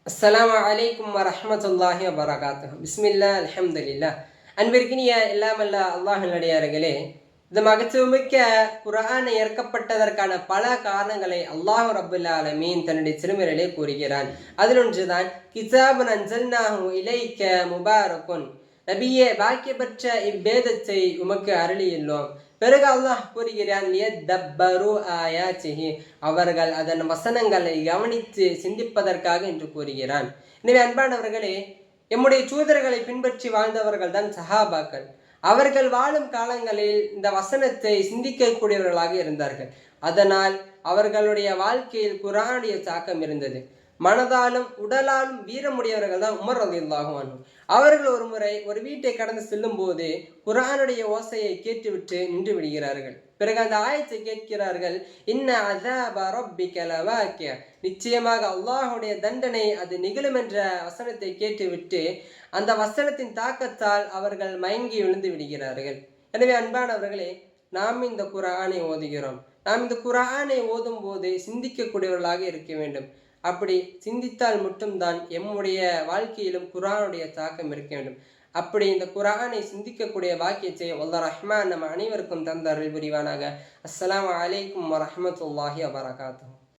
அஸ்ஸலாமு அலைக்கும் வரஹ்மத்துல்லாஹி வபரகாத்துஹு. பிஸ்மில்லா அல்ஹம்துலில்லா. அன்பிற்கினிய எல்லாமல்ல அல்லாஹ்வினடியார்களே, இந்த மகத்துவமிக்க குர்ஆன் இறக்கப்பட்டதற்கான பல காரணங்களை அல்லாஹ் ரப்புல் ஆலமீன் தன்னுடைய திருமறையிலே கூறுகிறான். அதில் ஒன்றுதான் கிதாபுன் அன்ஸல்னாஹு இலைக்க முபாரக்குன். நபியே, பாக்கிய பெற்ற இவ்வேதத்தை உமக்கு அருளியுள்ளோம். பிறகு அல்லாஹ் கூறுகிறான், லியத்தப்பரு ஆயாத்திஹி, அவர்கள் அதன் வசனங்களை கவனித்து சிந்திப்பதற்காக என்று கூறுகிறான். எனவே அன்பானவர்களே, எம்முடைய தூதர்களை பின்பற்றி வாழ்ந்தவர்கள் தான் சஹாபாக்கள். அவர்கள் வாழும் காலங்களில் இந்த வசனத்தை சிந்திக்கக்கூடியவர்களாக இருந்தார்கள். அதனால் அவர்களுடைய வாழ்க்கையில் குர்ஆனுடைய தாக்கம் இருந்தது. மனதாலும் உடலாலும் வீரமுடையவர்கள் தான் உமர் ரலியல்லாஹு அன்ஹு. அவர்கள் ஒரு முறை ஒரு வீட்டை கடந்து செல்லும் போது குர்ஆனுடைய ஓசையை கேட்டுவிட்டு நின்று விடுகிறார்கள். பிறகு அந்த ஆயத்தை கேட்கிறார்கள், இன்ன அஸாப ரப்பிக லவாக்கிய, நிச்சயமாக அல்லாஹுடைய தண்டனை அது நிகழும் என்ற வசனத்தை கேட்டுவிட்டு அந்த வசனத்தின் தாக்கத்தால் அவர்கள் மயங்கி விழுந்து விடுகிறார்கள். எனவே அன்பானவர்களே, நாம் இந்த குர்ஆனை ஓதுகிறோம். நாம் இந்த குர்ஆனை ஓதும் போது சிந்திக்கக்கூடியவர்களாக இருக்க வேண்டும். அப்படி சிந்தித்தால் மட்டும்தான் எம்முடைய வாழ்க்கையிலும் குர்ஆனுடைய தாக்கம் இருக்க வேண்டும். அப்படி இந்த குர்ஆனை சிந்திக்கக்கூடிய பாக்கியத்தை அல்லாஹ் ரஹ்மான் நம் அனைவருக்கும் தந்த அருள் புரிவானாக. அஸ்ஸலாமு அலைக்கும் வரஹ்மத்துல்லாஹி வபரகாத்துஹு.